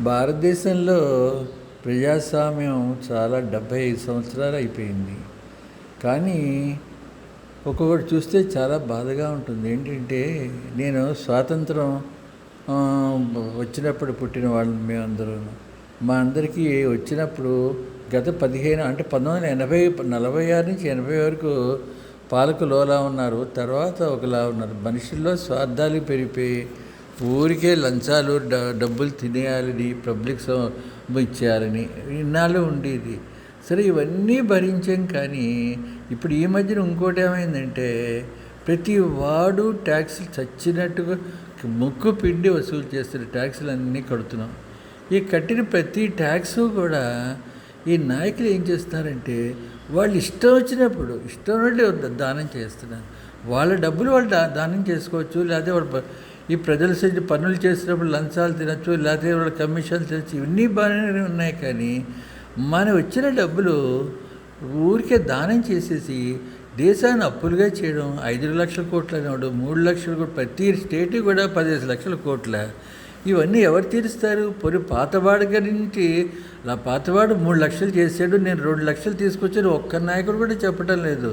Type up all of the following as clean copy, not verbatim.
భారతదేశంలో ప్రజాస్వామ్యం చాలా 75 సంవత్సరాలు అయిపోయింది. కానీ ఒక్కొక్కటి చూస్తే చాలా బాధగా ఉంటుంది. ఏంటంటే నేను స్వాతంత్రం వచ్చినప్పుడు పుట్టిన వాళ్ళం మేమందరూను. మా అందరికీ వచ్చినప్పుడు గత 15 అంటే 1980 46 నుంచి 80 వరకు పాలకులు ఒకలా ఉన్నారు. తర్వాత ఒకలా ఉన్నారు. మనుషుల్లో స్వార్థాలు పెరిగిపోయి ఊరికే లంచాలు డబ్బులు తినేయాలని పబ్లిక్ ఇచ్చేయాలని ఇన్నాళ్ళు ఉండేది. సరే ఇవన్నీ భరించాం. కానీ ఇప్పుడు ఈ మధ్యన ఇంకోటి ఏమైందంటే ప్రతి వాడు ట్యాక్సులు చచ్చినట్టుగా ముక్కు పిండి వసూలు చేస్తున్న ట్యాక్సులు అన్నీ కడుతున్నాం. ఈ కట్టిన ప్రతి ట్యాక్సు కూడా ఈ నాయకులు ఏం చేస్తున్నారంటే వాళ్ళు ఇష్టం వచ్చినప్పుడు దానం చేస్తున్నారు. వాళ్ళ డబ్బులు వాళ్ళు దానం చేసుకోవచ్చు. లేకపోతే వాళ్ళు ఈ ప్రజల సైడ్ పనులు చేసినప్పుడు లంచాలు తినచ్చు, లేకపోతే వాళ్ళ కమిషన్లు తినచ్చు. ఇవన్నీ బాగానే ఉన్నాయి. కానీ మన వచ్చిన డబ్బులు ఊరికే దానం చేసేసి దేశాన్ని అప్పులుగా చేయడం, 5 లక్షల కోట్లు అనేవాడు 3 లక్షల కోట్లు, ప్రతి స్టేట్ కూడా 15 లక్షల కోట్ల. ఇవన్నీ ఎవరు తీరుస్తారు? పాతవాడి గురించి పాతవాడు 3 లక్షలు చేసాడు, నేను 2 లక్షలు తీసుకొచ్చాను ఒక్క నాయకుడు కూడా చెప్పడం లేదు.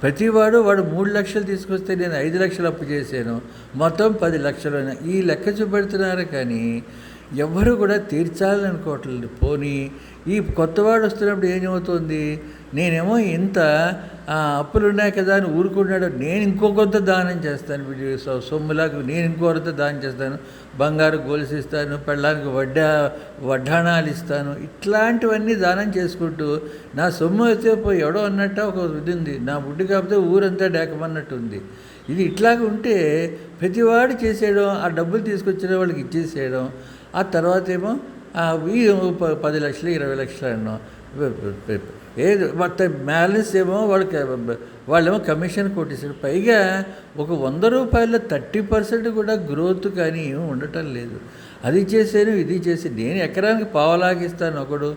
ప్రతివాడు వాడు 3 లక్షలు తీసుకొస్తే నేను 5 లక్షలు అప్పు చేశాను, మొత్తం 10 లక్షలు. ఈ లెక్క చూపెడుతున్నారు. కానీ ఎవరు కూడా తీర్చాలని అనుకోవట్లేదు. పోనీ ఈ కొత్తవాడు వస్తున్నప్పుడు ఏమవుతుంది? నేనేమో ఇంత అప్పులు ఉన్నాయి కదా అని ఊరుకున్నాడు, నేను ఇంకో కొంత దానం చేస్తాను, సొమ్ములాగా నేను ఇంకో కొంత దానం చేస్తాను, బంగారు గొలుసు ఇస్తాను, పెళ్ళానికి వడ్డాణాలు ఇస్తాను, ఇట్లాంటివన్నీ దానం చేసుకుంటూ నా సొమ్ము అయితే పోయి ఎవడో అన్నట్టు ఒక ఇది ఉంది. నా బుడ్డి కాకపోతే ఊరంతా డేకమన్నట్టు ఉంది. ఇది ఇట్లాగ ఉంటే ప్రతివాడు చేసేయడం, ఆ డబ్బులు తీసుకొచ్చిన వాళ్ళకి ఇచ్చేసేయడం, ఆ తర్వాత ఏమో 10 లక్షలు 20 లక్షలు అన్నాం. ఏది మొత్తం బ్యాలెన్స్ ఏమో వాళ్ళేమో కమిషన్ కొట్టేసారు. పైగా ఒక 100 రూపాయల 30% కూడా గ్రోత్ కానీ ఏమి ఉండటం లేదు. అది చేశాను, ఇది చేసి నేను ఎకరానికి పావలాగా ఇస్తాను ఒకడు,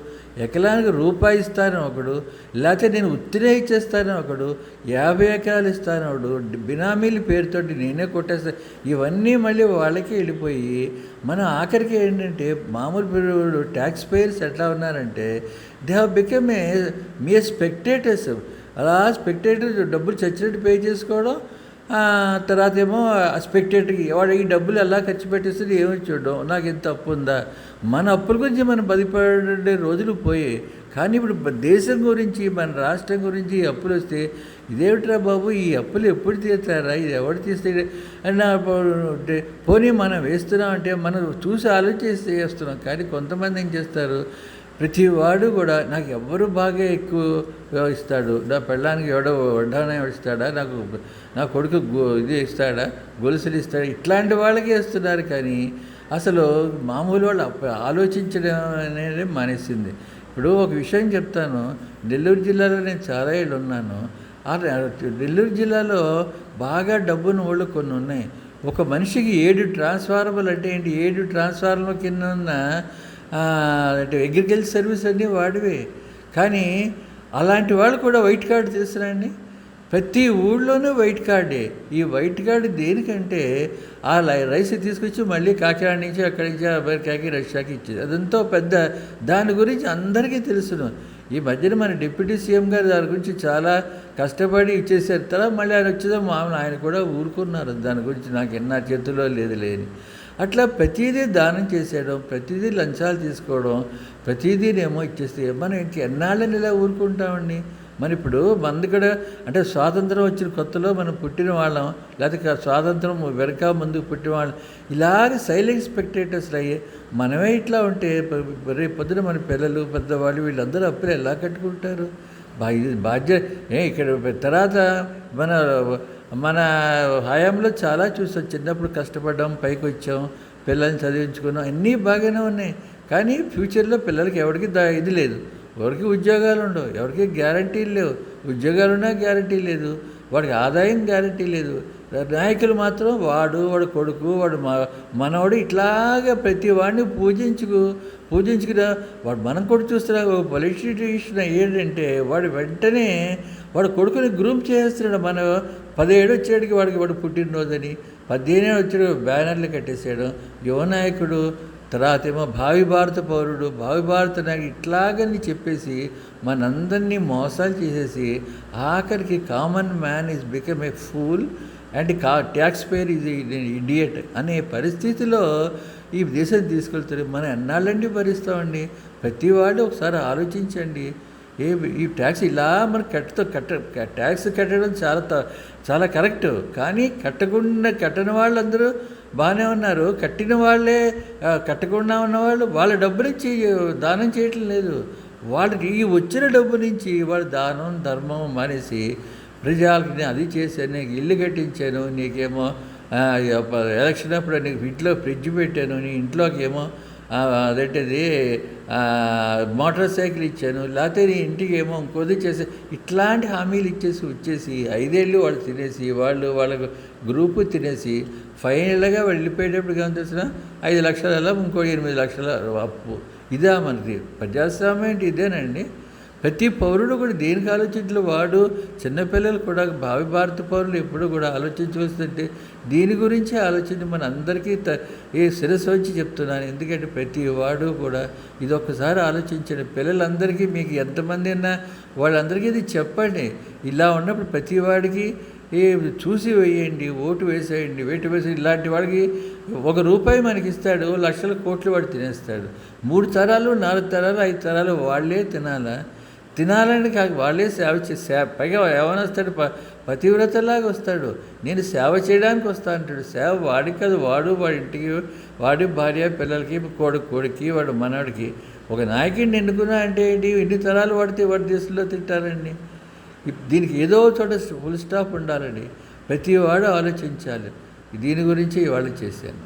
ఎకరానికి రూపాయి ఇస్తాను ఒకడు, లేకపోతే నేను ఉత్తినే ఇచ్చేస్తాను ఒకడు, 50 ఎకరాలు ఇస్తాను ఒకడు, బినామీల పేరుతోటి నేనే కొట్టేస్తాను. ఇవన్నీ మళ్ళీ వాళ్ళకే వెళ్ళిపోయి మనం ఆఖరికి ఏంటంటే మామూలు ట్యాక్స్ పేయర్స్ ఎట్లా ఉన్నారంటే they have become me spectators. అలా స్పెక్టేటర్ డబ్బులు చచ్చినట్టు పే చేసుకోవడం, తర్వాత ఏమో స్పెక్టేటర్కి వాడు ఈ డబ్బులు ఎలా ఖర్చు పెట్టేస్తుంది ఏమో చూడడం, నాకు ఎంత అప్పు ఉందా. మన అప్పుల గురించి మనం బతిపడే రోజులు పోయాయి. కానీ ఇప్పుడు దేశం గురించి మన రాష్ట్రం గురించి ఈ అప్పులు వస్తే ఇదేమిట్రా బాబు, ఈ అప్పులు ఎప్పుడు తీస్తారా, ఇది ఎవరు తీస్తే అని పోనీ మనం వేస్తున్నాం అంటే మనం చూసి ఆలోచిస్తే వేస్తున్నాం. కానీ కొంతమంది ఏం చేస్తారు, ప్రతివాడు కూడా నాకు ఎవరు బాగా ఎక్కువ ఇస్తాడు, నా పెళ్ళానికి ఎవడో వడ్డానం ఇస్తాడా, నా కొడుకు ఇది ఇస్తాడా, గొలుసులు ఇస్తాడా, ఇట్లాంటి వాళ్ళకి ఇస్తున్నారు. కానీ అసలు మామూలు వాళ్ళు ఆలోచించడం అనేది మానేసింది. ఇప్పుడు ఒక విషయం చెప్తాను. నెల్లూరు జిల్లాలో నేను చాలా ఏళ్ళు ఉన్నాను. నెల్లూరు జిల్లాలో బాగా డబ్బున్న వాళ్ళు కొన్ని ఉన్నాయి. ఒక మనిషికి 7 ట్రాన్స్ఫార్మర్లు అంటే ఏంటి, 7 ట్రాన్స్ఫార్మర్ కింద ఉన్న అంటే అగ్రికల్చర్ సర్వీస్ అన్నీ వాడివే. కానీ అలాంటి వాళ్ళు కూడా వైట్ కార్డు తీసుకురండి. ప్రతి ఊళ్ళోనూ వైట్ కార్డే. ఈ వైట్ కార్డు దేనికంటే ఆ రైస్ తీసుకొచ్చి మళ్ళీ కాకినాడ నుంచి అక్కడి నుంచి అమెరికాకి రష్యాకి ఇచ్చేది. అదంతా పెద్ద దాని గురించి అందరికీ తెలుసును. ఈ మధ్యన మన డిప్యూటీ సీఎం గారు దాని గురించి చాలా కష్టపడి ఇచ్చేసారు. తర్వాత మళ్ళీ ఆయన వచ్చేదో మామూలు ఆయన కూడా ఊరుకున్నారు. దాని గురించి నాకు నా చేతుల్లో లేని అట్లా ప్రతిదీ దానం చేసేయడం, ప్రతిదీ లంచాలు తీసుకోవడం, ప్రతిదీనేమో ఇచ్చేస్తే మనం ఇంక ఎన్నాళ్ళని ఇలా ఊరుకుంటామండి. మన ఇప్పుడు మంది కూడా అంటే స్వాతంత్రం వచ్చిన కొత్తలో మనం పుట్టిన వాళ్ళం, లేకపోతే స్వాతంత్రం వెనక ముందుకు పుట్టిన వాళ్ళం, ఇలాగ సైలెంట్ స్పెక్టేటర్స్ అయ్యి మనమే ఇట్లా ఉంటే రేపు పొద్దున మన పిల్లలు పెద్దవాళ్ళు వీళ్ళందరూ అప్పులు ఎలా కట్టుకుంటారు? ఇది బాధ్యత. ఇక్కడ తర్వాత మన హయాంలో చాలా చూసాం. చిన్నప్పుడు కష్టపడ్డాం, పైకి వచ్చాం, పిల్లల్ని చదివించుకున్నాం, అన్నీ బాగానే ఉన్నాయి. కానీ ఫ్యూచర్లో పిల్లలకి ఎవరికి ఇది లేదు, ఎవరికి ఉద్యోగాలు ఉండవు, ఎవరికి గ్యారంటీలు లేవు. ఉద్యోగాలున్నా గ్యారంటీ లేదు, వాడికి ఆదాయం గ్యారంటీ లేదు. నాయకులు మాత్రం వాడు కొడుకు మనవాడు ఇట్లాగా ప్రతి వాడిని పూజించుకురా. వాడు మనం కూడా చూస్తున్నా. ఒక పొలిటీషియన్ ఏంటంటే వాడు వెంటనే వాడు కొడుకుని గ్రూప్ చేస్తున్నాడు. మన 17 వచ్చేటికి వాడు పుట్టినరోజని 18 వచ్చాడు బ్యానర్లు కట్టేసాడు. యువ నాయకుడు తర్వాత ఏమో భావి భారత పౌరుడు, భావి భారత నాయకుడు ఇట్లాగని చెప్పేసి మనందరినీ మోసాలు చేసేసి ఆఖరికి common man is become a pool and tax payer is idiot అనే పరిస్థితిలో ఈ దేశం తీసుకెళ్తారు. మనం ఎన్నాళ్ళండి భరిస్తామండి? ప్రతి వాళ్ళు ఒకసారి ఆలోచించండి. ఈ ట్యాక్స్ ఇలా మనకి ట్యాక్స్ కట్టడం చాలా కరెక్టు. కానీ కట్టని వాళ్ళందరూ బాగానే ఉన్నారు. కట్టిన వాళ్ళే కట్టకుండా ఉన్నవాళ్ళు వాళ్ళ డబ్బులు ఇచ్చి దానం చేయటం లేదు. వాళ్ళకి ఈ వచ్చిన డబ్బు నుంచి వాళ్ళు దానం ధర్మం మానేసి ప్రజలకి నేను అది చేశాను, నీకు ఇల్లు కట్టించాను, నీకేమో ఎలక్షన్ అప్పుడు నీకు ఇంట్లో ఫ్రిడ్జ్ పెట్టాను, నీ ఇంట్లోకి ఏమో అదేంటిది మోటార్ సైకిల్ ఇచ్చాను, లేకపోతే నీ ఇంటికి ఏమో ఇంకోది చేసి ఇట్లాంటి హామీలు వచ్చేసి 5 ఏళ్ళు వాళ్ళు తినేసి వాళ్ళ గ్రూపు తినేసి ఫైనల్గా వెళ్ళిపోయేటప్పుడు ఏమో తెలిసిన 5 లక్షల ఇంకో 8 లక్షల అప్పు. ఇదా మనకి ప్రజాస్వామ్యం అంటే ఇదేనండి. ప్రతి పౌరుడు కూడా దేనికి ఆలోచించలు వాడు చిన్నపిల్లలు కూడా భావి భారత పౌరులు ఎప్పుడు కూడా ఆలోచించవలసిందంటే దీని గురించి ఆలోచించి మన అందరికీ శిరస్సు వచ్చి చెప్తున్నాను. ఎందుకంటే ప్రతి వాడు కూడా ఇది ఒక్కసారి ఆలోచించండి. పిల్లలందరికీ మీకు ఎంతమంది అయినా వాళ్ళందరికీ ఇది చెప్పండి. ఇలా ఉన్నప్పుడు ప్రతి వాడికి చూసి వేయండి, ఓటు వేసేయండి. ఇలాంటి వాడికి ₹1 మనకి ఇస్తాడు, లక్షల కోట్లు వాడు తినేస్తాడు. 3 తరాలు 4 తరాలు 5 తరాలు వాళ్ళే తినాలని కాక వాళ్ళే పైగా ఏమనొస్తాడు, పతివ్రతలాగా వస్తాడు. నేను సేవ చేయడానికి వస్తా అంటాడు. సేవ వాడికి కాదు, వాడి ఇంటికి, వాడి భార్య పిల్లలకి, కొడుకి వాడు మనవాడికి. ఒక నాయకుడిని ఎన్నుకున్నా అంటే ఏంటి, ఎన్ని తరాలు వాడితే వాడి దేశంలో తింటారండి. దీనికి ఏదో చోట ఫుల్ స్టాప్ ఉండాలండి. ప్రతి వాడు ఆలోచించాలి. దీని గురించి ఇవాళ చేశాను.